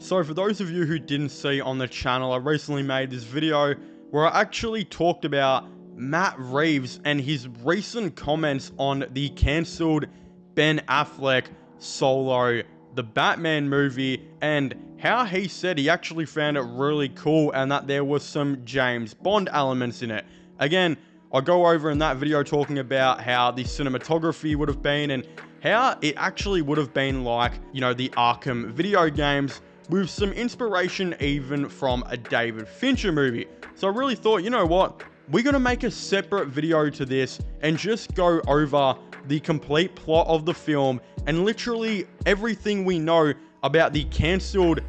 So for those of you who didn't see on the channel, I recently made this video where I actually talked about Matt Reeves and his recent comments on the cancelled Ben Affleck Solo, the Batman movie, and how he said he actually found it really cool and that there was some James Bond elements in it. Again, I'll go over in that video talking about how the cinematography would have been and how it actually would have been like, you know, the Arkham video games, with some inspiration even from a David Fincher movie. So I really thought, you know what, we're going to make a separate video to this and just go over the complete plot of the film and literally everything we know about the cancelled,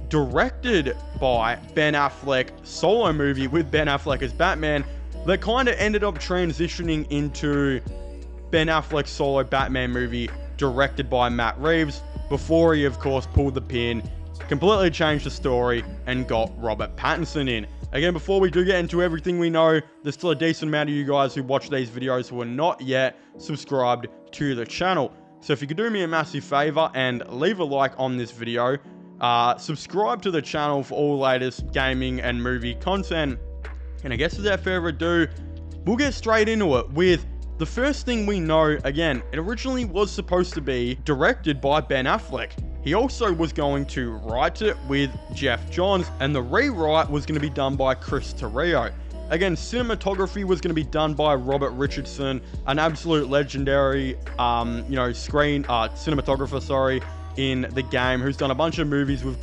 directed by Ben Affleck solo movie with Ben Affleck as Batman that kind of ended up transitioning into Ben Affleck's solo Batman movie directed by Matt Reeves before he of course pulled the pin, completely changed the story, and got Robert Pattinson in. Again, before we do get into everything we know, there's still a decent amount of you guys who watch these videos who are not yet subscribed to the channel. So if you could do me a massive favor and leave a like on this video, subscribe to the channel for all the latest gaming and movie content. And I guess without further ado, we'll get straight into it with the first thing we know. Again, it originally was supposed to be directed by Ben Affleck. He also was going to write it with Jeff Johns, and the rewrite was going to be done by Chris Terrio. Again, cinematography was going to be done by Robert Richardson, an absolute legendary, cinematographer, in the game, who's done a bunch of movies with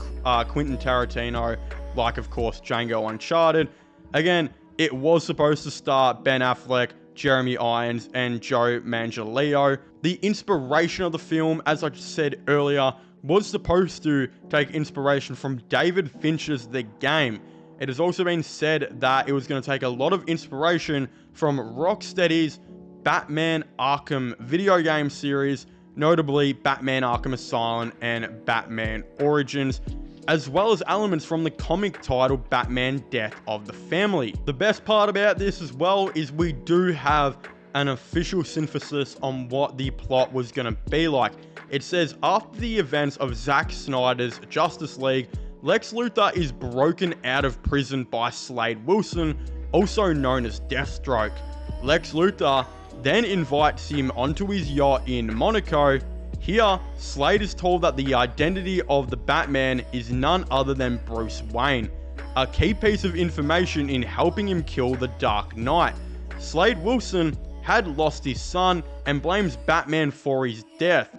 Quentin Tarantino, like of course Django Uncharted. Again, it was supposed to star Ben Affleck, Jeremy Irons, and Joe Manganiello. The inspiration of the film, as I said earlier, was supposed to take inspiration from David Fincher's The Game. It has also been said that it was going to take a lot of inspiration from Rocksteady's Batman Arkham video game series, notably Batman Arkham Asylum and Batman Origins, as well as elements from the comic titled Batman Death of the Family. The best part about this as well is we do have an official synopsis on what the plot was going to be like. It says, after the events of Zack Snyder's Justice League, Lex Luthor is broken out of prison by Slade Wilson, also known as Deathstroke. Lex Luthor then invites him onto his yacht in Monaco. Here, Slade is told that the identity of the Batman is none other than Bruce Wayne, a key piece of information in helping him kill the Dark Knight. Slade Wilson had lost his son and blames Batman for his death.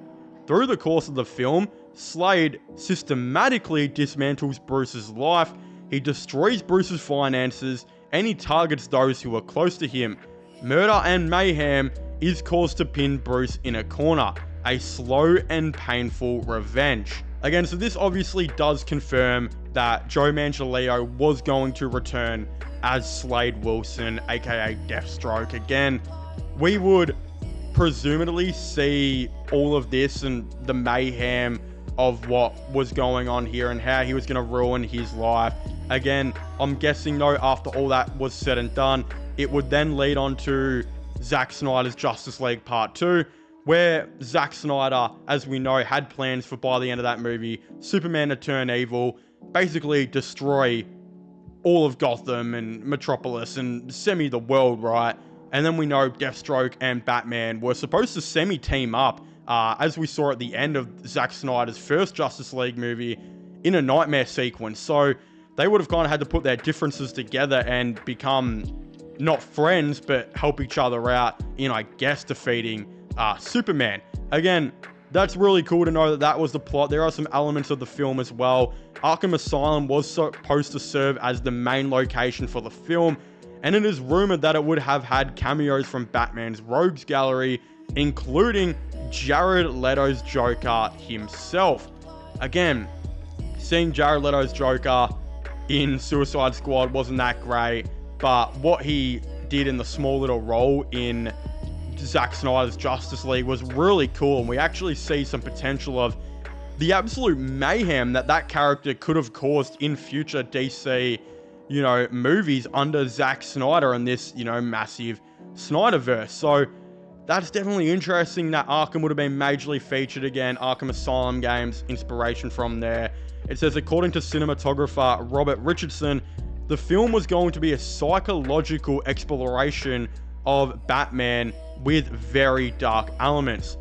Through the course of the film, Slade systematically dismantles Bruce's life, he destroys Bruce's finances, and he targets those who are close to him. Murder and mayhem is caused to pin Bruce in a corner, a slow and painful revenge. Again, so this obviously does confirm that Joe Manganiello was going to return as Slade Wilson, aka Deathstroke. Again, we would presumably see all of this and the mayhem of what was going on here and how he was going to ruin his life. Again, I'm guessing though, after all that was said and done, it would then lead on to Zack Snyder's Justice League Part 2, where Zack Snyder, as we know, had plans for, by the end of that movie, Superman to turn evil, basically destroy all of Gotham and Metropolis and the world, right? And then we know Deathstroke and Batman were supposed to semi-team up, as we saw at the end of Zack Snyder's first Justice League movie, in a nightmare sequence. So they would have kind of had to put their differences together and become not friends, but help each other out in, I guess, defeating Superman. Again, that's really cool to know that that was the plot. There are some elements of the film as well. Arkham Asylum was supposed to serve as the main location for the film, and it is rumored that it would have had cameos from Batman's Rogues Gallery, including Jared Leto's Joker himself. Again, seeing Jared Leto's Joker in Suicide Squad wasn't that great, but what he did in the small little role in Zack Snyder's Justice League was really cool, and we actually see some potential of the absolute mayhem that that character could have caused in future DC, movies under Zack Snyder and this, massive Snyderverse. So that's definitely interesting that Arkham would have been majorly featured again. Arkham Asylum games, inspiration from there. It says, according to cinematographer Robert Richardson, the film was going to be a psychological exploration of Batman with very dark elements.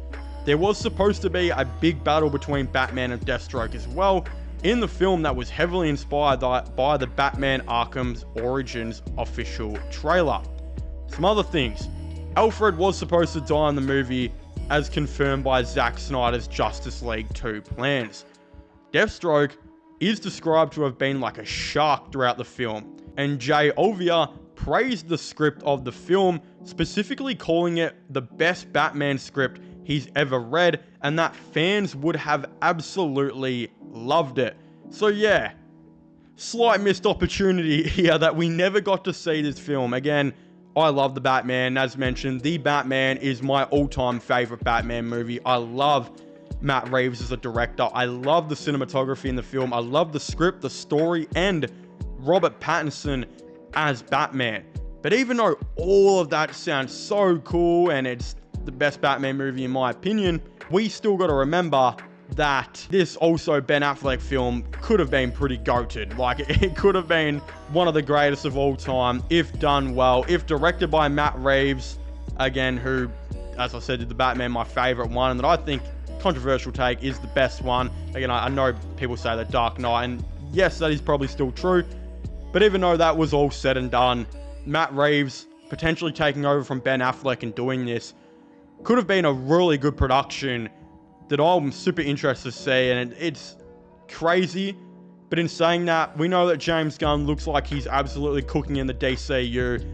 There was supposed to be a big battle between Batman and Deathstroke as well in the film that was heavily inspired by the Batman Arkham's Origins official trailer. Some other things. Alfred was supposed to die in the movie as confirmed by Zack Snyder's Justice League 2 plans. Deathstroke is described to have been like a shark throughout the film, and Jay Olvia praised the script of the film, specifically calling it the best Batman script he's ever read, and that fans would have absolutely loved it. So yeah, slight missed opportunity here that we never got to see this film. Again, I love the Batman. As mentioned, The Batman is my all-time favorite Batman movie. I love Matt Reeves as a director. I love the cinematography in the film. I love the script, the story, and Robert Pattinson as Batman. But even though all of that sounds so cool and it's the best Batman movie in my opinion, we still got to remember that this also Ben Affleck film could have been pretty goated. Like, it could have been one of the greatest of all time if done well, if directed by Matt Reeves, again, who, as I said, did the Batman my favorite one, and that I think, controversial take, is the best one. Again, I know people say The Dark Knight, and yes, that is probably still true, but even though that was all said and done, Matt Reeves potentially taking over from Ben Affleck and doing this could have been a really good production that I'm super interested to see, and it's crazy. But in saying that, we know that James Gunn looks like he's absolutely cooking in the DCU,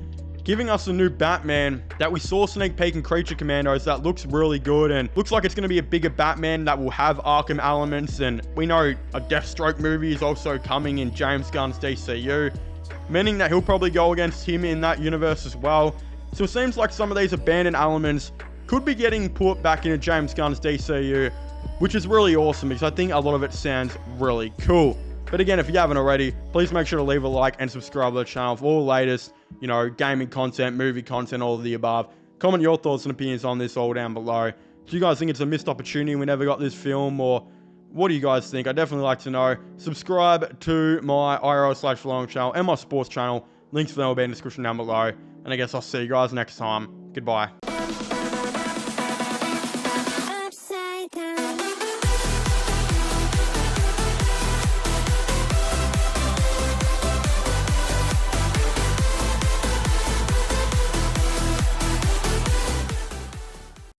giving us a new Batman that we saw sneak peek in Creature Commandos that looks really good, and looks like it's going to be a bigger Batman that will have Arkham elements, and we know a Deathstroke movie is also coming in James Gunn's DCU, meaning that he'll probably go against him in that universe as well. So it seems like some of these abandoned elements could be getting put back into James Gunn's DCU, which is really awesome because I think a lot of it sounds really cool. But again, if you haven't already, please make sure to leave a like and subscribe to the channel for all the latest, gaming content, movie content, all of the above. Comment your thoughts and opinions on this all down below. Do you guys think it's a missed opportunity we never got this film, or what do you guys think? I'd definitely like to know. Subscribe to my IRL/vlogging channel and my sports channel. Links for them will be in the description down below. And I guess I'll see you guys next time. Goodbye.